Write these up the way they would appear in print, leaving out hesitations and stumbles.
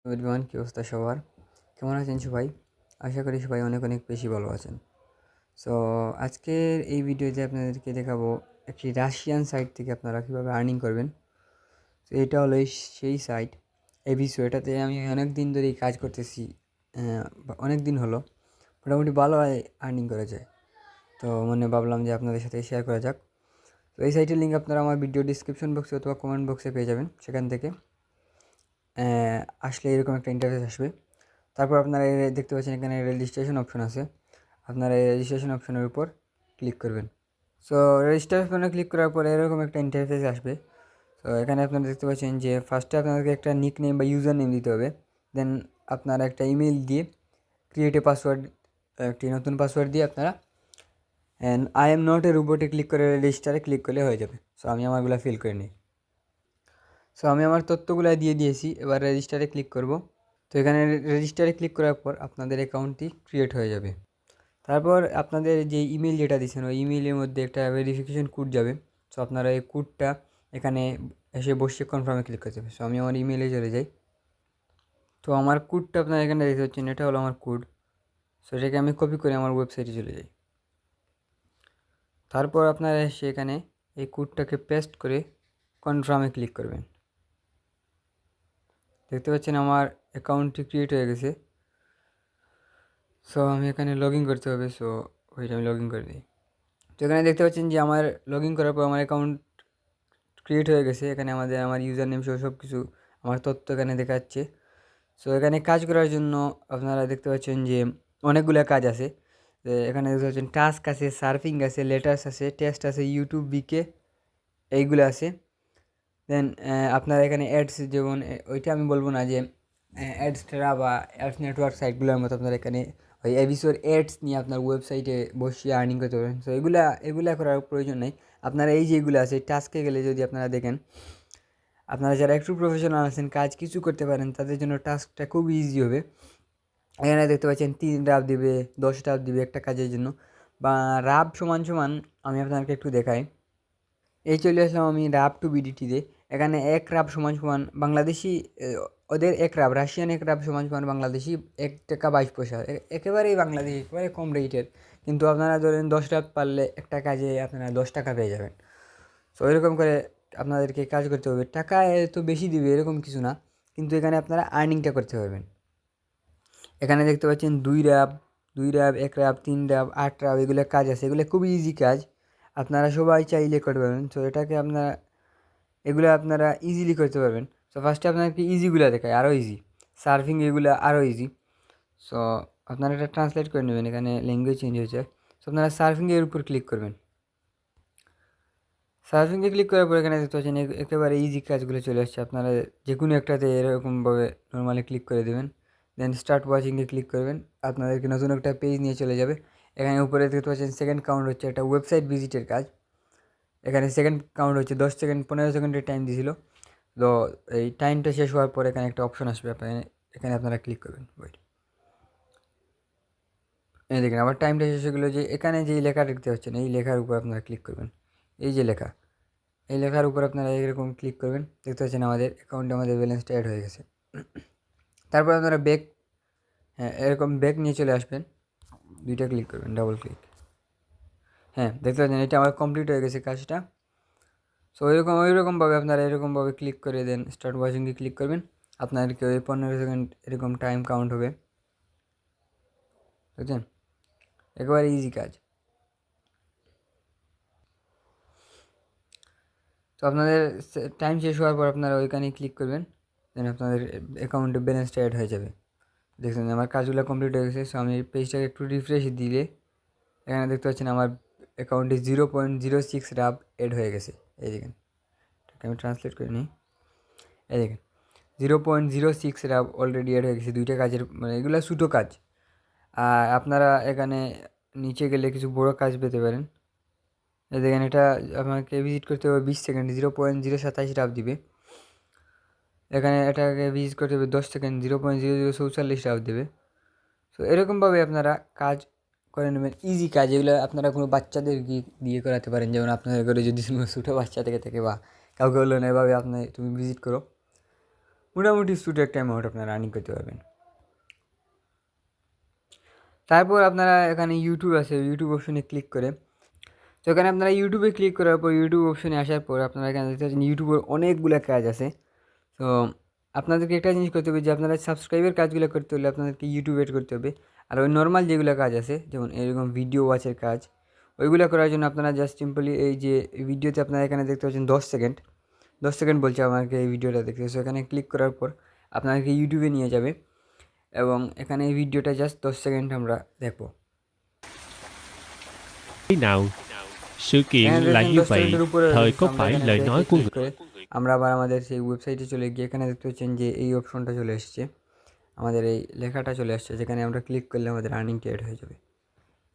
Everyone, কী অবস্থা সবার? কেমন আছেন সবাই? আশা করি সবাই অনেক অনেক বেশি ভালো আছেন। সো আজকের এই ভিডিওতে আপনাদেরকে দেখাবো একটি রাশিয়ান সাইট থেকে আপনারা কীভাবে আর্নিং করবেন। তো এটা হলো সেই সাইট এভিসো। এটাতে আমি অনেক দিন ধরেই কাজ করতেছি, অনেক দিন হলো। মোটামুটি ভালো আর্নিং করা যায়। তো ভাবলাম যে আপনাদের সাথে শেয়ার করা যাক। তো এই সাইটের লিঙ্ক আপনারা আমার ভিডিও ডিসক্রিপশন বক্সে অথবা কমেন্ট বক্সে পেয়ে যাবেন। সেখান থেকে আসলে এরকম একটা ইন্টারফেস আসবে। তারপর আপনারা দেখতে পাচ্ছেন এখানে রেজিস্ট্রেশন অপশন আছে। আপনারা এই রেজিস্ট্রেশন অপশনের উপর ক্লিক করবেন। সো রেজিস্ট্রেশনে ক্লিক করার পরে এরকম একটা ইন্টারফেস আসবে। তো এখানে আপনারা দেখতে পাচ্ছেন যে ফার্স্টে আপনাদেরকে একটা নিক নেম বা ইউজার নেম দিতে হবে। দেন আপনারা একটা ইমেল দিয়ে ক্রিয়েট এ পাসওয়ার্ড, একটি নতুন পাসওয়ার্ড দিয়ে আপনারা আই এম নট এ রোবটে ক্লিক করে রেজিস্টারে ক্লিক করলে হয়ে যাবে। সো আমি আমারগুলো ফিল করে নিই। সো আমি আমার তথ্যগুলো দিয়ে দিয়েছি, এবার রেজিস্টারে ক্লিক করব। তো এখানে রেজিস্টারে ক্লিক করার পর আপনাদের অ্যাকাউন্টটি ক্রিয়েট হয়ে যাবে। তারপর আপনাদের যে ইমেল যেটা দিয়েছেন ওই ইমেইলের মধ্যে একটা ভেরিফিকেশন কোড যাবে। সো আপনারা এই কোডটা এখানে এসে বসে কনফার্মে ক্লিক করতে হবে। সো আমি আমার ইমেইলে চলে যাই। তো আমার কোডটা আপনারা এখানে দেখতে পাচ্ছেন, এটা হলো আমার কোড। সো এটাকে আমি কপি করে আমার ওয়েবসাইটে চলে যাই। তারপর আপনারা এসে এখানে এই কোডটাকে পেস্ট করে কনফার্মে ক্লিক করবেন। দেখতে পাচ্ছেন আমার অ্যাকাউন্টটি ক্রিয়েট হয়ে গেছে। সো আমি এখানে লগ ইন করতে হবে। সো ওইটা আমি লগ ইন করে দিই। তো এখানে দেখতে পাচ্ছেন যে আমার লগ ইন করার পর আমার অ্যাকাউন্ট ক্রিয়েট হয়ে গেছে। এখানে আমার ইউজার নেম সহ সব কিছু আমার তথ্য এখানে দেখাচ্ছে। সো এখানে কাজ করার জন্য আপনারা দেখতে পাচ্ছেন যে অনেকগুলো কাজ আছে। এখানে দেখতে পাচ্ছেন টাস্ক আছে, সার্ফিং আছে, লেটার্স আছে, টেস্ট আছে, ইউটিউব বিকে এইগুলো আছে। দেন আপনারা এখানে অ্যাডস, যেমন ওইটা আমি বলবো না যে অ্যাডসটা বা অ্যাডস নেটওয়ার্ক সাইটগুলোর মতো আপনারা এখানে ওই এভিসোর অ্যাডস নিয়ে আপনার ওয়েবসাইটে বসিয়ে আর্নিং করতে পারবেন। সো এগুলা করার প্রয়োজন নেই। আপনারা এই যেগুলো আছে টাস্কে গেলে যদি আপনারা দেখেন, আপনারা যারা একটু প্রফেশনাল আছেন, কাজ কিছু করতে পারেন, তাদের জন্য টাস্কটা খুব ইজি হবে। এখানে দেখতে পাচ্ছেন 3 রাব দিবে, 10 রাব দিবে একটা কাজের জন্য। বা রাব সমান সমান আমি আপনাকে একটু দেখাই। এই চলে আসলাম আমি রাব টু বিডিটিতে। এখানে 1 রাব সমান সমান বাংলাদেশি, ওদের 1 রাব, রাশিয়ান 1 রাব সমান সমান বাংলাদেশি 1 টাকা 22 পয়সা। একেবারেই বাংলাদেশি, একেবারে কম রেটের। কিন্তু আপনারা ধরেন 10 রাব পারলে একটা কাজে আপনারা 10 টাকা পেয়ে যাবেন। সো এরকম করে আপনাদেরকে কাজ করতে হবে। টাকা এত বেশি দিবে এরকম কিছু না, কিন্তু এখানে আপনারা আর্নিংটা করতে পারবেন। এখানে দেখতে পাচ্ছেন 2 রাব, 2 রাব, 1 রাব, 3 রাব, 8 রাব, এগুলো কাজ আছে। এগুলো খুবই ইজি কাজ, আপনারা সবাই চাইলে করতে পারবেন। সো এগুলো আপনারা ইজিলি করতে পারবেন। সো ফার্স্টে আপনাদেরকে ইজিগুলো দেখায়, আরও ইজি। সার্ফিং এগুলো আরও ইজি। সো আপনারা এটা ট্রান্সলেট করে নেবেন, এখানে ল্যাঙ্গুয়েজ চেঞ্জ হয়েছে। সো আপনারা সার্ফিংয়ের উপর ক্লিক করবেন। সার্ফিংয়ে ক্লিক করার পর এখানে দেখতে পাচ্ছেন একেবারে ইজি কাজগুলো চলে আসছে। আপনারা যে কোনো একটাতে এরকমভাবে নর্মালি ক্লিক করে দেবেন। দেন স্টার্ট ওয়াচিংয়ে ক্লিক করবেন, আপনাদেরকে নতুন একটা পেজ নিয়ে চলে যাবে। এখানে উপরে দেখতে পাচ্ছেন সেকেন্ড কাউন্ট হচ্ছে, একটা ওয়েবসাইট ভিজিটের কাজ। এখানে সেকেন্ড কাউন্ট হচ্ছে 10 সেকেন্ড, 15 সেকেন্ডের টাইম দিয়েছিল। তো এই টাইমটা শেষ হওয়ার পর এখানে একটা অপশন আসবে, এখানে আপনারা ক্লিক করবেন। ওয়েট, এই দেখেন আবার টাইমটা শেষ হয়ে গেলো। যে এখানে যেই লেখা দেখতে পাচ্ছেন এই লেখার উপর আপনারা ক্লিক করবেন। এই যে লেখা, এই লেখার উপর আপনারা এরকম ক্লিক করবেন। দেখতে পাচ্ছেন আমাদের অ্যাকাউন্টে আমাদের ব্যালেন্সটা অ্যাড হয়ে গেছে। তারপর আপনারা ব্যাক, হ্যাঁ এরকম ব্যাক নিয়ে চলে আসবেন। 2টা ক্লিক করবেন, ডাবল ক্লিক। হ্যাঁ দেখতে পাচ্ছেন এটা আমার কমপ্লিট হয়ে গেছে কাজটা। সো ওইরকমভাবে আপনারা এরকমভাবে ক্লিক করে দেন স্টার্ট ওয়াচিংয়ে ক্লিক করবেন। আপনাদেরকে ওই 15 সেকেন্ড এরকম টাইম কাউন্ট হবে, বুঝছেন? একেবারে ইজি কাজ। তো আপনাদের টাইম শেষ হওয়ার পর আপনারা ওইখানে ক্লিক করবেন। দেন আপনাদের অ্যাকাউন্টে ব্যালেন্সটা অ্যাড হয়ে যাবে। দেখছেন আমার কাজগুলো কমপ্লিট হয়ে গেছে। সো আমি পেজটাকে একটু রিফ্রেশ দিলে এখানে দেখতে পাচ্ছেন আমার অ্যাকাউন্টে 0.06 রাব অ্যাড হয়ে গেছে। এই দেখেন, এটাকে আমি ট্রান্সলেট করে নিই। এই দেখেন 0.06 রাব অলরেডি অ্যাড হয়ে গেছে 2টা কাজের, এগুলো ছোটো কাজ। আর আপনারা এখানে নিচে গেলে কিছু বড় কাজ পেতে পারেন। এই দেখেন এটা আমাকে ভিজিট করতে হবে 20 সেকেন্ড, 0.027 রাব দিবে। এখানে এটাকে ভিজিট করতে হবে 10 সেকেন্ড, 0.0044 রাব দেবে। সো এরকমভাবে আপনারা কাজ করে নেবেন, ইজি কাজ। এগুলো আপনারা কোনো বাচ্চাদের দিয়ে করাতে পারেন। যেমন আপনাদের ঘরে যদি কোনো ছোটো বাচ্চা থেকে থাকে বা কাউকে বললেন এভাবে তুমি ভিজিট করো, মোটামুটি ছোটো একটা অ্যামাউন্ট আপনারা আর্নিং করতে পারবেন। তারপর আপনারা এখানে ইউটিউব আছে, ইউটিউব অপশনে ক্লিক করে, তো এখানে আপনারা ইউটিউবে ক্লিক করার পর ইউটিউব অপশনে আসার পর আপনারা এখানে দেখতে পাচ্ছেন ইউটিউবের অনেকগুলো কাজ আছে। তো আপনাদেরকে একটা জিনিস করতে হবে যে আপনারা সাবস্ক্রাইবের কাজগুলো করতে হলে আপনাদেরকে ইউটিউব এড করতে হবে। আর ওই নর্মাল যেগুলো কাজ আছে যেমন এরকম ভিডিও ওয়াচের কাজ, ওইগুলো করার জন্য আপনারা জাস্ট সিম্পলি এই যে ভিডিওতে আপনারা এখানে দেখতে পাচ্ছেন 10 সেকেন্ড বলছে আমাকে এই ভিডিওটা দেখতে। সো এখানে ক্লিক করার পর আপনাদেরকে ইউটিউবে নিয়ে যাবে এবং এখানে এই ভিডিওটা জাস্ট 10 সেকেন্ড আমরা দেখবো। Thế nào? Sự kiện এখানে là দেখেন như 10 vậy, সেকেন্ডের উপরে thời রয়েছে। có আমরা phải এখানে lời ব্যাকে nói của ক্লিক người করে আমরা আবার আমাদের সেই ওয়েবসাইটে চলে গিয়ে এখানে দেখতে পাচ্ছেন যে এই অপশনটা চলে এসেছে, আমাদের এই লেখাটা চলে আসছে যেখানে আমরা ক্লিক করলে আমাদের আর্নিংটা এড হয়ে যাবে।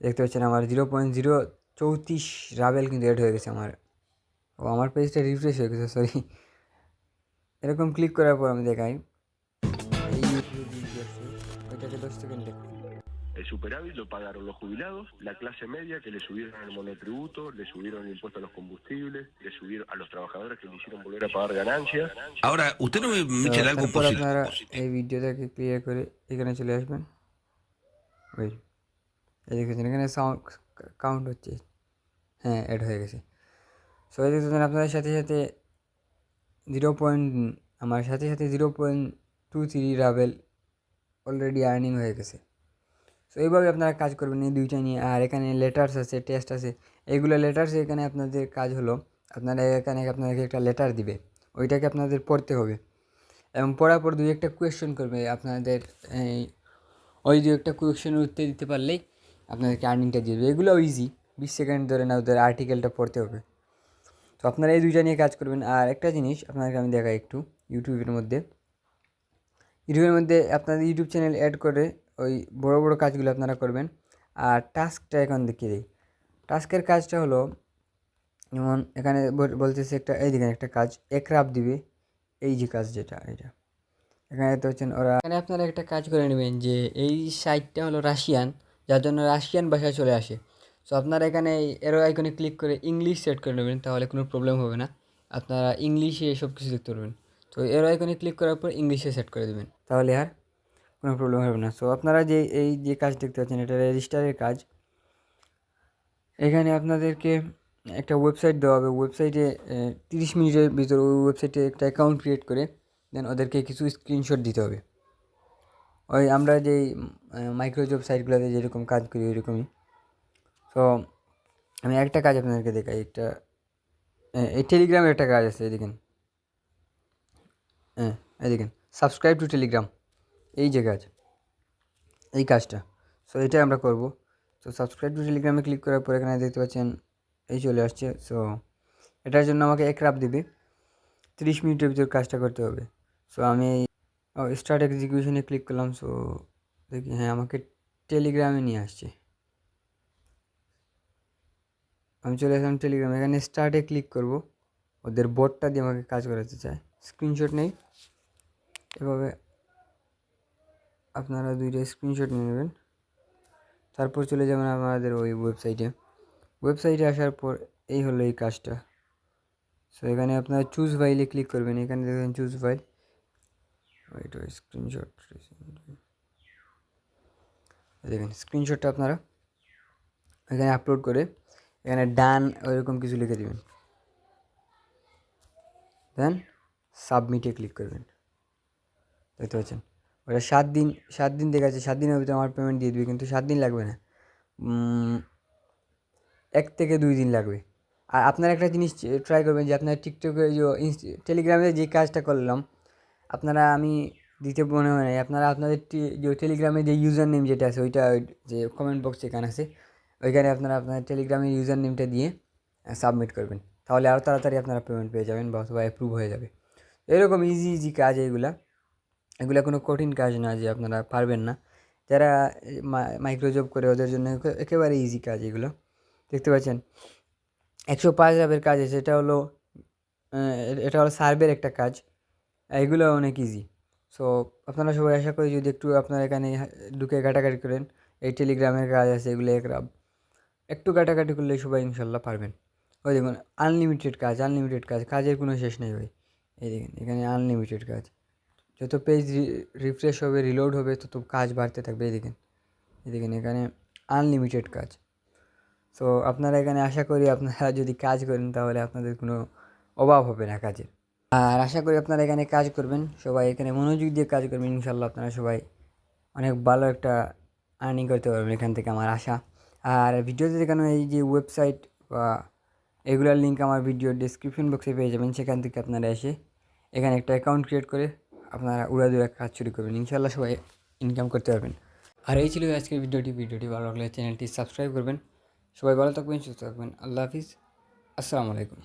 দেখতে পাচ্ছেন আমার 0.034 রাবেল কিন্তু এড হয়ে গেছে আমার পেজটা রিফ্রেশ হয়ে গেছে, সরি। এরকম ক্লিক করার পর আমি দেখাই এই ইউটিউবে ভিডিও আসছে, ওইটাকে 10 সেকেন্ড দেখুন। El superávit lo pagaron los jubilados, la clase media que le subieron el monotributo, le subieron el impuesto a los combustibles, le subieron a los trabajadores que le hicieron volver a pagar ganancias. Ahora, usted no me তো echa algo তারপর posible. আপনারা এই ভিডিওটাকে clear করে এখানে চলে আসবেন। ওই এই দেখেছেন এখানে সাউন্ড কাউন্ট হচ্ছে, হ্যাঁ অ্যাড হয়ে গেছে। সো এই দেখতেছেন আপনাদের সাথে সাথে আমার সাথে 0.23 রাবেল অলরেডি আর্নিং হয়ে গেছে। সো এইভাবে আপনারা কাজ করবেন এই দুইটা নিয়ে। আর এখানে লেটার্স আছে, টেস্ট আছে, এইগুলো লেটার্স এখানে আপনাদের কাজ হলো আপনারা এখানে আপনাদেরকে একটা লেটার দিবে, ওইটাকে আপনাদের পড়তে হবে এবং পড়ার পর দুই একটা কোয়েশ্চেন করবে আপনাদের, ওই দুই একটা কোয়েশ্চেনের উত্তর দিতে পারলেই আপনাদেরকে আর্নিংটা দিয়ে দেবে। এগুলো ইজি, 20 সেকেন্ড ধরে না ওদের আর্টিকেলটা পড়তে হবে। তো আপনারা এই দুইটা নিয়ে কাজ করবেন। আর একটা জিনিস আপনাদেরকে আমি দেখাই একটু, ইউটিউবের মধ্যে আপনাদের ইউটিউব চ্যানেল অ্যাড করে ওই বড় বড় কাজগুলো আপনারা করবেন। আর টাস্কটা এখন দেখিয়ে দিই। টাস্কের কাজটা হলো যেমন এখানে বলতেছে একটা এই দিকে একটা কাজ একরাপ দিবে, এই যে কাজ যেটা এটা এখানে তো হচ্ছেন ওরা এখানে আপনারা একটা কাজ করে নেবেন যে এই সাইটটা হলো রাশিয়ান, যার জন্য রাশিয়ান ভাষায় চলে আসে। সো আপনারা এখানে এরো আইকনে ক্লিক করে ইংলিশ সেট করে নেবেন, তাহলে কোনো প্রবলেম হবে না, আপনারা ইংলিশে সব কিছু দেখতে পারবেন। তো এরো আইকনে ক্লিক করার পর ইংলিশে সেট করে দেবেন, তাহলে আর কোনো প্রবলেম হবে না। সো আপনারা এই যে কাজ দেখতে পাচ্ছেন এটা রেজিস্টারের কাজ। এখানে আপনাদেরকে একটা ওয়েবসাইট দেওয়া হবে, ওয়েবসাইটে 30 মিনিটের ভিতর ওই ওয়েবসাইটে একটা অ্যাকাউন্ট ক্রিয়েট করে দেন ওদেরকে কিছু স্ক্রিনশট দিতে হবে। ওই আমরা যেই মাইক্রোজব সাইটগুলোতে যেরকম কাজ করি ওইরকমই। তো আমি একটা কাজ আপনাদেরকে দেখাই, এই টেলিগ্রামের একটা কাজ আছে, এদিকেন এদিকেন সাবস্ক্রাইব টু টেলিগ্রাম, এই যে কাজ, এই কাজটা। সো এটাই আমরা করব। তো সাবস্ক্রাইব টু টেলিগ্রামে ক্লিক করার পর এখানে দেখতে পাচ্ছেন এই চলে আসছে। সো এটার জন্য আমাকে একরাপ দেবে, 30 মিনিটের ভিতর কাজটা করতে হবে। সো আমি স্টার্ট এক্সিকিউশনে ক্লিক করলাম। সো দেখি হ্যাঁ আমাকে টেলিগ্রামে নিয়ে আসছে, আমি চলে আসলাম টেলিগ্রামে। এখানে স্টার্টে ক্লিক করব, ওদের বোর্ডটা দিয়ে আমাকে কাজ করাতে চায়। স্ক্রিনশট নেই, এভাবে আপনারা দুইটা স্ক্রিনশট নিয়ে নেবেন, তারপর চলে যাবেন আমাদের ওই ওয়েবসাইটে আসার পর এই হলো এই কাজটা। সো এখানে আপনারা চুজ ফাইলে ক্লিক করবেন, এখানে দেখবেন চুজ ফাইল, ওইটা স্ক্রিনশট দেখেন, স্ক্রিনশটটা আপনারা এখানে আপলোড করে এখানে ডান ওইরকম কিছু লিখে দেবেন, দেন সাবমিটে ক্লিক করবেন। দেখতে পাচ্ছেন ওটা 7 দিন দেখাচ্ছে, 7 দিনের ভিতরে আমার পেমেন্ট দিয়ে দেবে, কিন্তু 7 দিন লাগবে না, 1 থেকে 2 দিন লাগবে। আর আপনারা একটা জিনিস ট্রাই করবেন যে আপনার টিকটকে যে টেলিগ্রামে যে কাজটা করলাম আপনারা আমি দিতে মনে হয় নাই, আপনারা আপনাদের যে টেলিগ্রামে যে ইউজার নেম যেটা আছে ওইটা যে কমেন্ট বক্স এখানে আছে ওইখানে আপনারা আপনার টেলিগ্রামের ইউজার নেমটা দিয়ে সাবমিট করবেন, তাহলে আরও তাড়াতাড়ি আপনারা পেমেন্ট পেয়ে যাবেন বা অথবা অ্যাপ্রুভ হয়ে যাবে। এরকম ইজি কাজ এগুলা কোনো কঠিন কাজ না যে আপনারা পারবেন না। যারা মাইক্রোজব করে ওদের জন্য একেবারে ইজি কাজ এগুলো। দেখতে পাচ্ছেন 105 রাবের কাজ আছে, এটা হলো সার্ভের একটা কাজ, এগুলো অনেক ইজি। সো আপনারা সবাই আশা করি যদি একটু আপনারা এখানে ঢুকে ঘাটাঘাটি করেন, এই টেলিগ্রামের কাজ আছে এগুলো একটু ঘাটাঘাটি করলে সবাই ইনশাল্লাহ পারবেন। ওই দেখুন আনলিমিটেড কাজ, কাজের কোনো শেষ নেই ভাই। এই দেখেন এখানে আনলিমিটেড কাজ, যত পেজ রিফ্রেশ হবে, রিলোড হবে, তত কাজ বাড়তে থাকবে। এই দেখেন এখানে আনলিমিটেড কাজ। সো আপনারা এখানে আশা করি আপনারা যদি কাজ করেন তাহলে আপনাদের কোনো অভাব হবে না কাজের। আর আশা করি আপনারা এখানে কাজ করবেন, সবাই এখানে মনোযোগ দিয়ে কাজ করবেন। ইনশাল্লাহ আপনারা সবাই অনেক ভালো একটা আর্নিং করতে পারবেন এখান থেকে, আমার আশা। আর ভিডিওতে দেখানো এই যে ওয়েবসাইট বা এগুলার লিঙ্ক আমার ভিডিও ডিসক্রিপশন বক্সে পেয়ে যাবেন। সেখান থেকে আপনারা এসে এখানে একটা অ্যাকাউন্ট ক্রিয়েট করে আপনারা উড়াদুরা কাজ শুরু করবেন। ইনশাল্লাহ সবাই ইনকাম করতে পারবেন। আর এই ছিল আজকের ভিডিওটি ভালো লাগলে চ্যানেলটি সাবস্ক্রাইব করবেন। সবাই ভালো থাকবেন, সুস্থ থাকবেন। আল্লাহ হাফিজ, আসসালামু আলাইকুম।